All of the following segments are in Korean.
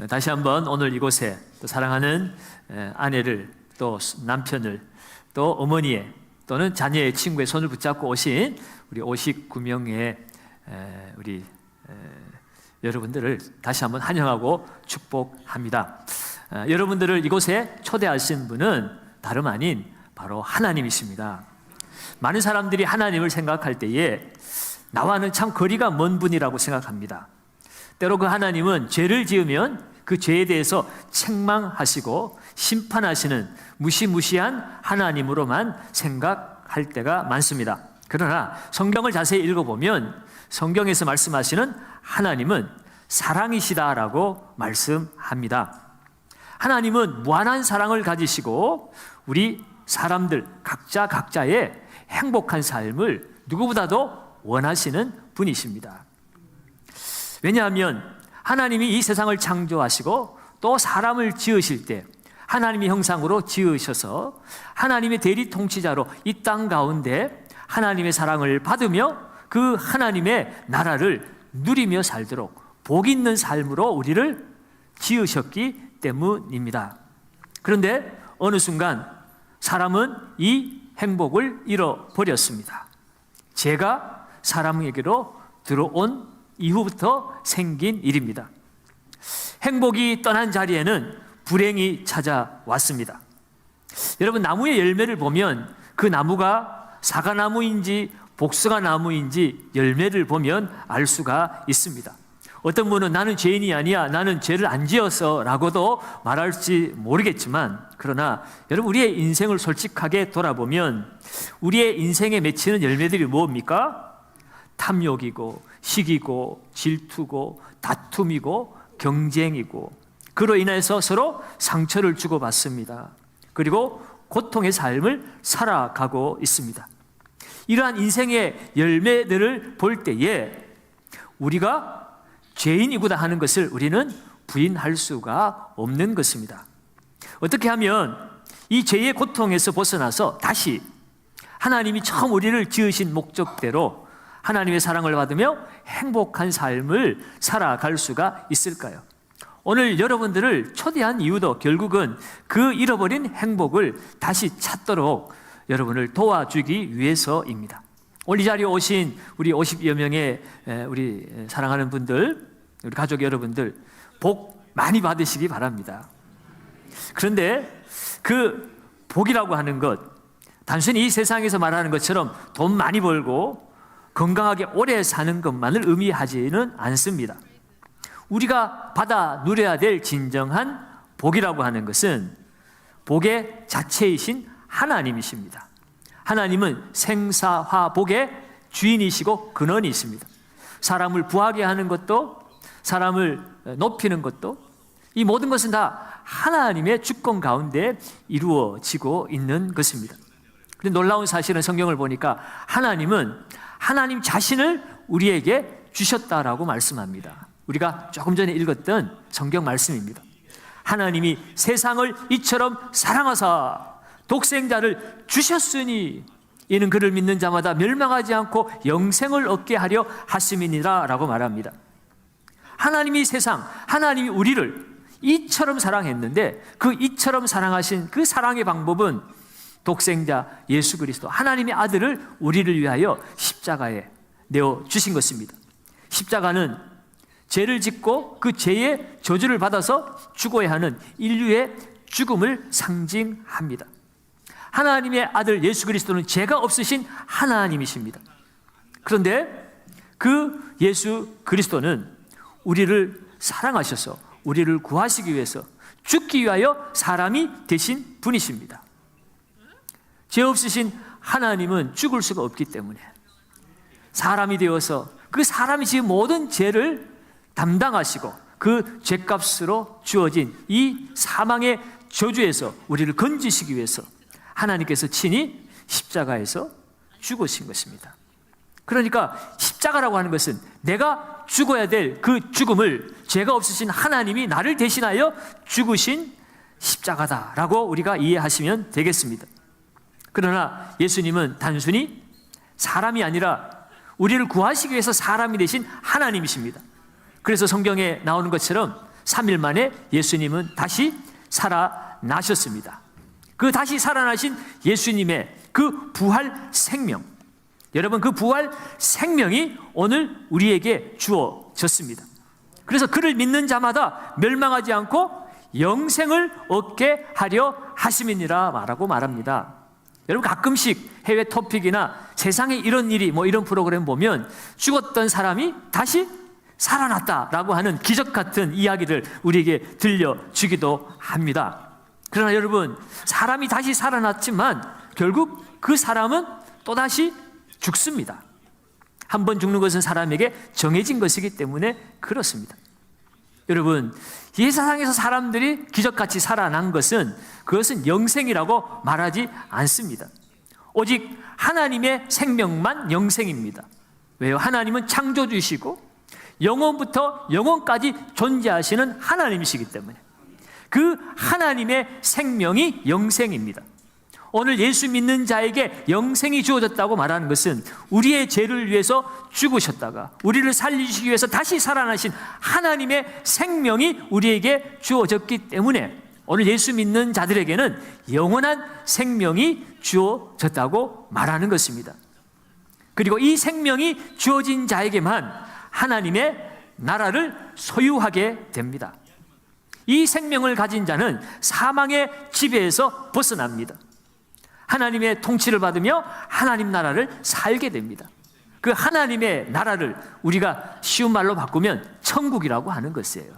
다시 한번 오늘 이곳에 또 사랑하는 아내를 또 남편을 또 어머니의 또는 자녀의 친구의 손을 붙잡고 오신 우리 59명의 우리 여러분들을 다시 한번 환영하고 축복합니다. 여러분들을 이곳에 초대하신 분은 다름 아닌 바로 하나님이십니다. 많은 사람들이 하나님을 생각할 때에 나와는 참 거리가 먼 분이라고 생각합니다. 때로 그 하나님은 죄를 지으면 그 죄에 대해서 책망하시고 심판하시는 무시무시한 하나님으로만 생각할 때가 많습니다. 그러나 성경을 자세히 읽어보면 성경에서 말씀하시는 하나님은 사랑이시다라고 말씀합니다. 하나님은 무한한 사랑을 가지시고 우리 사람들 각자의 행복한 삶을 누구보다도 원하시는 분이십니다. 왜냐하면 하나님이 이 세상을 창조하시고 또 사람을 지으실 때 하나님의 형상으로 지으셔서 하나님의 대리 통치자로 이 땅 가운데 하나님의 사랑을 받으며 그 하나님의 나라를 누리며 살도록 복 있는 삶으로 우리를 지으셨기 때문입니다. 그런데 어느 순간 사람은 이 행복을 잃어버렸습니다. 죄가 사람에게로 들어온 이후부터 생긴 일입니다. 행복이 떠난 자리에는 불행이 찾아왔습니다. 여러분, 나무의 열매를 보면 그 나무가 사과나무인지 복숭아나무인지 열매를 보면 알 수가 있습니다. 어떤 분은 나는 죄인이 아니야, 나는 죄를 안 지었어 라고도 말할지 모르겠지만, 그러나 여러분, 우리의 인생을 솔직하게 돌아보면 우리의 인생에 맺히는 열매들이 뭡니까? 탐욕이고 시기고 질투고 다툼이고 경쟁이고, 그로 인해서 서로 상처를 주고받습니다. 그리고 고통의 삶을 살아가고 있습니다. 이러한 인생의 열매들을 볼 때에 우리가 죄인이구나 하는 것을 우리는 부인할 수가 없는 것입니다. 어떻게 하면 이 죄의 고통에서 벗어나서 다시 하나님이 처음 우리를 지으신 목적대로 하나님의 사랑을 받으며 행복한 삶을 살아갈 수가 있을까요? 오늘 여러분들을 초대한 이유도 결국은 그 잃어버린 행복을 다시 찾도록 여러분을 도와주기 위해서입니다. 오늘 이 자리에 오신 우리 50여 명의 우리 사랑하는 분들, 우리 가족 여러분들 복 많이 받으시기 바랍니다. 그런데 그 복이라고 하는 것, 단순히 이 세상에서 말하는 것처럼 돈 많이 벌고 건강하게 오래 사는 것만을 의미하지는 않습니다. 우리가 받아 누려야 될 진정한 복이라고 하는 것은 복의 자체이신 하나님이십니다. 하나님은 생사화복의 주인이시고 근원이십니다. 사람을 부하게 하는 것도, 사람을 높이는 것도, 이 모든 것은 다 하나님의 주권 가운데 이루어지고 있는 것입니다. 그런데 놀라운 사실은 성경을 보니까 하나님은 하나님 자신을 우리에게 주셨다라고 말씀합니다. 우리가 조금 전에 읽었던 성경 말씀입니다. 하나님이 세상을 이처럼 사랑하사 독생자를 주셨으니 이는 그를 믿는 자마다 멸망하지 않고 영생을 얻게 하려 하심이니라 라고 말합니다. 하나님이 세상, 하나님이 우리를 이처럼 사랑했는데 그 이처럼 사랑하신 그 사랑의 방법은 독생자 예수 그리스도 하나님의 아들을 우리를 위하여 십자가에 내어주신 것입니다. 십자가는 죄를 짓고 그 죄의 저주를 받아서 죽어야 하는 인류의 죽음을 상징합니다. 하나님의 아들 예수 그리스도는 죄가 없으신 하나님이십니다. 그런데 그 예수 그리스도는 우리를 사랑하셔서 우리를 구하시기 위해서 죽기 위하여 사람이 되신 분이십니다. 죄 없으신 하나님은 죽을 수가 없기 때문에 사람이 되어서 그 사람이 지은 모든 죄를 담당하시고 그 죄값으로 주어진 이 사망의 저주에서 우리를 건지시기 위해서 하나님께서 친히 십자가에서 죽으신 것입니다. 그러니까 십자가라고 하는 것은 내가 죽어야 될 그 죽음을 죄가 없으신 하나님이 나를 대신하여 죽으신 십자가다라고 우리가 이해하시면 되겠습니다. 그러나 예수님은 단순히 사람이 아니라 우리를 구하시기 위해서 사람이 되신 하나님이십니다. 그래서 성경에 나오는 것처럼 3일 만에 예수님은 다시 살아나셨습니다. 그 다시 살아나신 예수님의 그 부활 생명, 여러분, 그 부활 생명이 오늘 우리에게 주어졌습니다. 그래서 그를 믿는 자마다 멸망하지 않고 영생을 얻게 하려 하심이니라 라고 말합니다. 여러분, 가끔씩 해외 토픽이나 세상에 이런 일이 이런 프로그램 보면 죽었던 사람이 다시 살아났다라고 하는 기적 같은 이야기를 우리에게 들려주기도 합니다. 그러나 여러분, 사람이 다시 살아났지만 결국 그 사람은 또다시 죽습니다. 한 번 죽는 것은 사람에게 정해진 것이기 때문에 그렇습니다. 여러분, 이 세상에서 사람들이 기적같이 살아난 것은 그것은 영생이라고 말하지 않습니다. 오직 하나님의 생명만 영생입니다. 왜요? 하나님은 창조주이시고 영원부터 영원까지 존재하시는 하나님이시기 때문에 그 하나님의 생명이 영생입니다. 오늘 예수 믿는 자에게 영생이 주어졌다고 말하는 것은 우리의 죄를 위해서 죽으셨다가 우리를 살리시기 위해서 다시 살아나신 하나님의 생명이 우리에게 주어졌기 때문에 오늘 예수 믿는 자들에게는 영원한 생명이 주어졌다고 말하는 것입니다. 그리고 이 생명이 주어진 자에게만 하나님의 나라를 소유하게 됩니다. 이 생명을 가진 자는 사망의 지배에서 벗어납니다. 하나님의 통치를 받으며 하나님 나라를 살게 됩니다. 그 하나님의 나라를 우리가 쉬운 말로 바꾸면 천국이라고 하는 것이에요.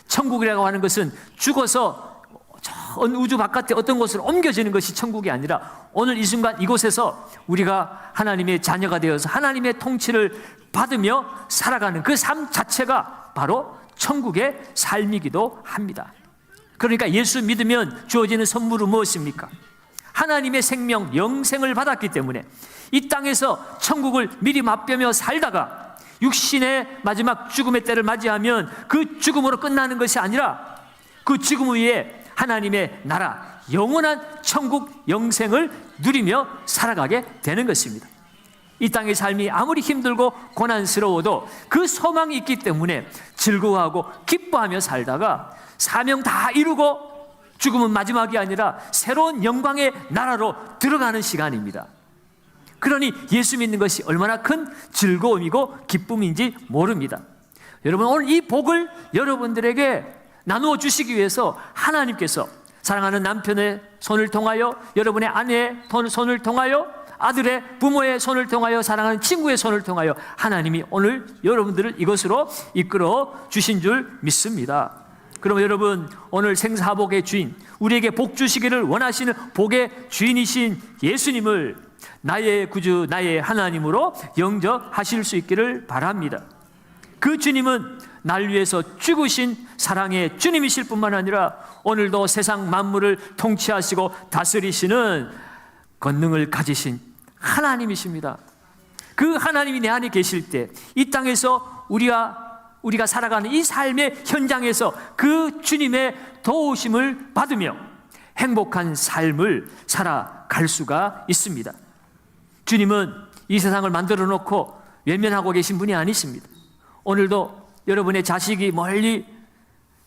천국이라고 하는 것은 죽어서 저 우주 바깥에 어떤 곳으로 옮겨지는 것이 천국이 아니라 오늘 이 순간 이곳에서 우리가 하나님의 자녀가 되어서 하나님의 통치를 받으며 살아가는 그 삶 자체가 바로 천국의 삶이기도 합니다. 그러니까 예수 믿으면 주어지는 선물은 무엇입니까? 하나님의 생명, 영생을 받았기 때문에 이 땅에서 천국을 미리 맛보며 살다가 육신의 마지막 죽음의 때를 맞이하면 그 죽음으로 끝나는 것이 아니라 그 죽음 위에 하나님의 나라, 영원한 천국 영생을 누리며 살아가게 되는 것입니다. 이 땅의 삶이 아무리 힘들고 고난스러워도 그 소망이 있기 때문에 즐거워하고 기뻐하며 살다가 사명 다 이루고 죽음은 마지막이 아니라 새로운 영광의 나라로 들어가는 시간입니다. 그러니 예수 믿는 것이 얼마나 큰 즐거움이고 기쁨인지 모릅니다. 여러분, 오늘 이 복을 여러분들에게 나누어 주시기 위해서 하나님께서 사랑하는 남편의 손을 통하여, 여러분의 아내의 손을 통하여, 아들의 부모의 손을 통하여, 사랑하는 친구의 손을 통하여 하나님이 오늘 여러분들을 이것으로 이끌어 주신 줄 믿습니다. 그럼 여러분, 오늘 생사복의 주인, 우리에게 복 주시기를 원하시는 복의 주인이신 예수님을 나의 구주, 나의 하나님으로 영접하실 수 있기를 바랍니다. 그 주님은 날 위해서 죽으신 사랑의 주님이실 뿐만 아니라 오늘도 세상 만물을 통치하시고 다스리시는 권능을 가지신 하나님이십니다. 그 하나님이 내 안에 계실 때 이 땅에서 우리가 살아가는 이 삶의 현장에서 그 주님의 도우심을 받으며 행복한 삶을 살아갈 수가 있습니다. 주님은 이 세상을 만들어 놓고 외면하고 계신 분이 아니십니다. 오늘도 여러분의 자식이 멀리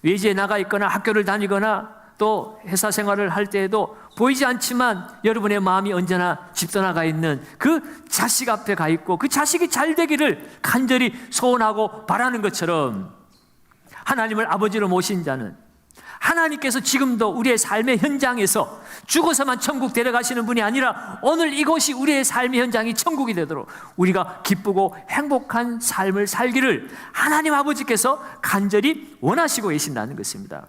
외지에 나가 있거나 학교를 다니거나 또 회사 생활을 할 때에도 보이지 않지만 여러분의 마음이 언제나 집 떠나가 있는 그 자식 앞에 가 있고 그 자식이 잘 되기를 간절히 소원하고 바라는 것처럼 하나님을 아버지로 모신 자는 하나님께서 지금도 우리의 삶의 현장에서 죽어서만 천국 데려가시는 분이 아니라 오늘 이곳이 우리의 삶의 현장이 천국이 되도록 우리가 기쁘고 행복한 삶을 살기를 하나님 아버지께서 간절히 원하시고 계신다는 것입니다.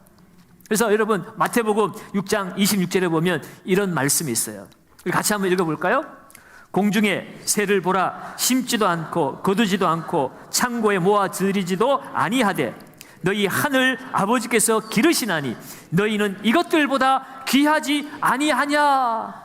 그래서 여러분, 마태복음 6장 26절에 보면 이런 말씀이 있어요. 같이 한번 읽어볼까요? 공중에 새를 보라, 심지도 않고 거두지도 않고 창고에 모아 들이지도 아니하되 너희 하늘 아버지께서 기르시나니 너희는 이것들보다 귀하지 아니하냐?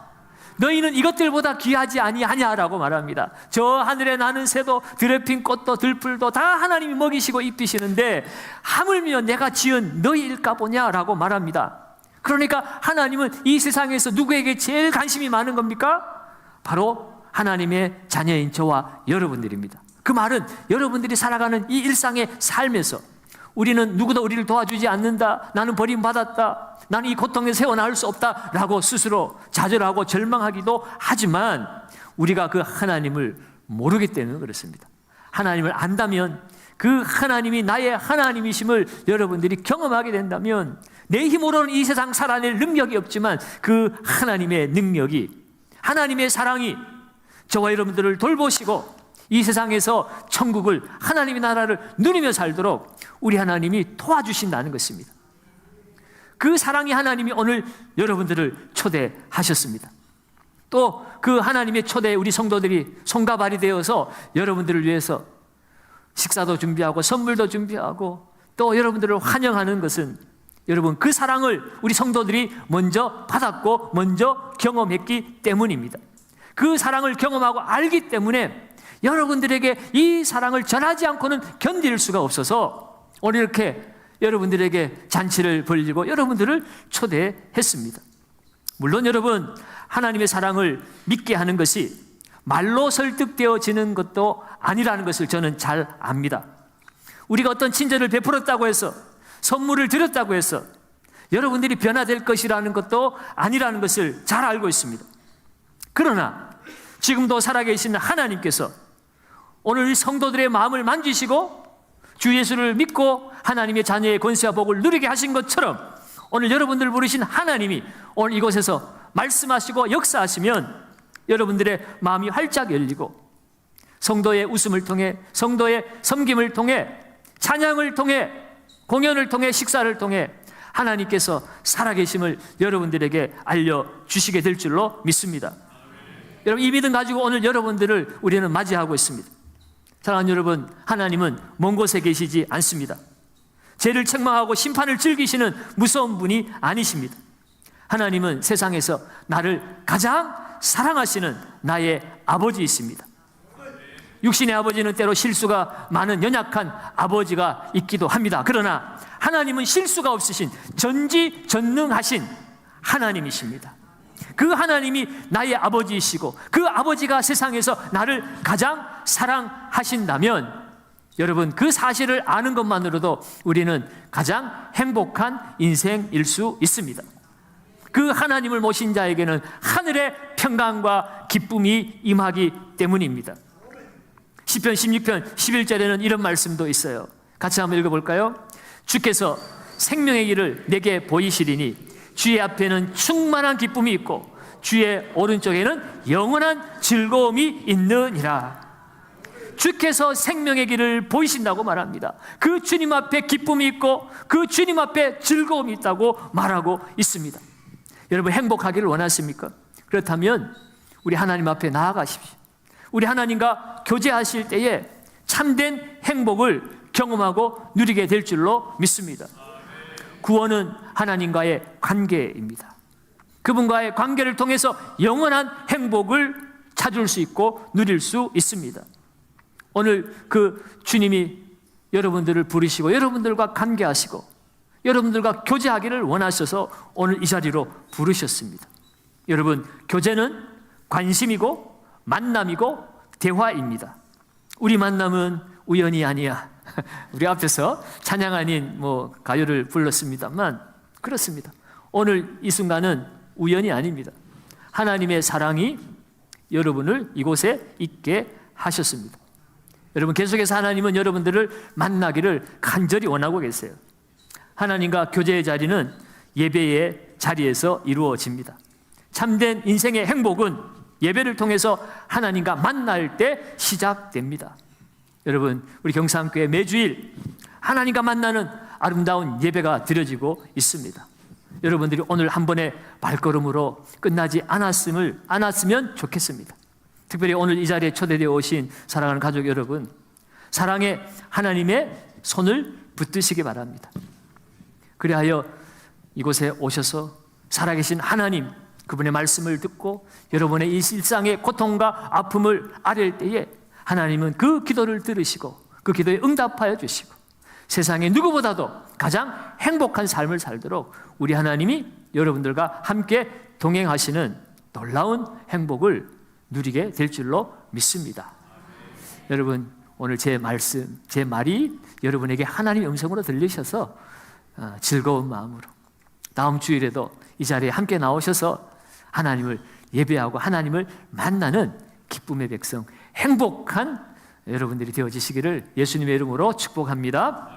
너희는 이것들보다 귀하지 아니하냐라고 말합니다. 저 하늘에 나는 새도 들에 핀 꽃도 들풀도 다 하나님이 먹이시고 입히시는데 하물며 내가 지은 너희일까 보냐라고 말합니다. 그러니까 하나님은 이 세상에서 누구에게 제일 관심이 많은 겁니까? 바로 하나님의 자녀인 저와 여러분들입니다. 그 말은 여러분들이 살아가는 이 일상의 삶에서 우리는 누구도 우리를 도와주지 않는다, 나는 버림받았다, 나는 이 고통에서 헤어나올 수 없다 라고 스스로 좌절하고 절망하기도 하지만 우리가 그 하나님을 모르기 때문에 그렇습니다. 하나님을 안다면, 그 하나님이 나의 하나님이심을 여러분들이 경험하게 된다면, 내 힘으로는 이 세상 살아낼 능력이 없지만 그 하나님의 능력이, 하나님의 사랑이 저와 여러분들을 돌보시고 이 세상에서 천국을, 하나님의 나라를 누리며 살도록 우리 하나님이 도와주신다는 것입니다. 그 사랑의 하나님이 오늘 여러분들을 초대하셨습니다. 또 그 하나님의 초대에 우리 성도들이 손과 발이 되어서 여러분들을 위해서 식사도 준비하고 선물도 준비하고 또 여러분들을 환영하는 것은, 여러분 그 사랑을 우리 성도들이 먼저 받았고 먼저 경험했기 때문입니다. 그 사랑을 경험하고 알기 때문에 여러분들에게 이 사랑을 전하지 않고는 견딜 수가 없어서 오늘 이렇게 여러분들에게 잔치를 벌이고 여러분들을 초대했습니다. 물론 여러분, 하나님의 사랑을 믿게 하는 것이 말로 설득되어지는 것도 아니라는 것을 저는 잘 압니다. 우리가 어떤 친절을 베풀었다고 해서, 선물을 드렸다고 해서 여러분들이 변화될 것이라는 것도 아니라는 것을 잘 알고 있습니다. 그러나 지금도 살아계신 하나님께서 오늘 성도들의 마음을 만지시고 주 예수를 믿고 하나님의 자녀의 권세와 복을 누리게 하신 것처럼 오늘 여러분들을 부르신 하나님이 오늘 이곳에서 말씀하시고 역사하시면 여러분들의 마음이 활짝 열리고 성도의 웃음을 통해, 성도의 섬김을 통해, 찬양을 통해, 공연을 통해, 식사를 통해 하나님께서 살아계심을 여러분들에게 알려주시게 될 줄로 믿습니다. 여러분, 이 믿음 가지고 오늘 여러분들을 우리는 맞이하고 있습니다. 사랑하는 여러분, 하나님은 먼 곳에 계시지 않습니다. 죄를 책망하고 심판을 즐기시는 무서운 분이 아니십니다. 하나님은 세상에서 나를 가장 사랑하시는 나의 아버지이십니다. 육신의 아버지는 때로 실수가 많은 연약한 아버지가 있기도 합니다. 그러나 하나님은 실수가 없으신 전지전능하신 하나님이십니다. 그 하나님이 나의 아버지이시고 그 아버지가 세상에서 나를 가장 사랑하신다면 여러분, 그 사실을 아는 것만으로도 우리는 가장 행복한 인생일 수 있습니다. 그 하나님을 모신 자에게는 하늘의 평강과 기쁨이 임하기 때문입니다. 시편 16편 11절에는 이런 말씀도 있어요. 같이 한번 읽어볼까요? 주께서 생명의 길을 내게 보이시리니 주의 앞에는 충만한 기쁨이 있고 주의 오른쪽에는 영원한 즐거움이 있느니라. 주께서 생명의 길을 보이신다고 말합니다. 그 주님 앞에 기쁨이 있고 그 주님 앞에 즐거움이 있다고 말하고 있습니다. 여러분, 행복하기를 원하십니까? 그렇다면 우리 하나님 앞에 나아가십시오. 우리 하나님과 교제하실 때에 참된 행복을 경험하고 누리게 될 줄로 믿습니다. 구원은 하나님과의 관계입니다. 그분과의 관계를 통해서 영원한 행복을 찾을 수 있고 누릴 수 있습니다. 오늘 그 주님이 여러분들을 부르시고 여러분들과 관계하시고 여러분들과 교제하기를 원하셔서 오늘 이 자리로 부르셨습니다. 여러분, 교제는 관심이고 만남이고 대화입니다. 우리 만남은 우연이 아니야. 우리 앞에서 찬양 아닌 가요를 불렀습니다만 그렇습니다. 오늘 이 순간은 우연이 아닙니다. 하나님의 사랑이 여러분을 이곳에 있게 하셨습니다. 여러분, 계속해서 하나님은 여러분들을 만나기를 간절히 원하고 계세요. 하나님과 교제의 자리는 예배의 자리에서 이루어집니다. 참된 인생의 행복은 예배를 통해서 하나님과 만날 때 시작됩니다. 여러분, 우리 경상교회 매주일 하나님과 만나는 아름다운 예배가 드려지고 있습니다. 여러분들이 오늘 한 번의 발걸음으로 끝나지 않았으면 좋겠습니다. 특별히 오늘 이 자리에 초대되어 오신 사랑하는 가족 여러분, 사랑의 하나님의 손을 붙드시기 바랍니다. 그리하여 이곳에 오셔서 살아계신 하나님, 그분의 말씀을 듣고 여러분의 이 일상의 고통과 아픔을 아뢰을 때에 하나님은 그 기도를 들으시고 그 기도에 응답하여 주시고 세상에 누구보다도 가장 행복한 삶을 살도록 우리 하나님이 여러분들과 함께 동행하시는 놀라운 행복을 누리게 될 줄로 믿습니다. 여러분, 오늘 제 말씀, 제 말이 여러분에게 하나님의 음성으로 들리셔서 즐거운 마음으로 다음 주일에도 이 자리에 함께 나오셔서 하나님을 예배하고 하나님을 만나는 기쁨의 백성, 행복한 여러분들이 되어지시기를 예수님의 이름으로 축복합니다.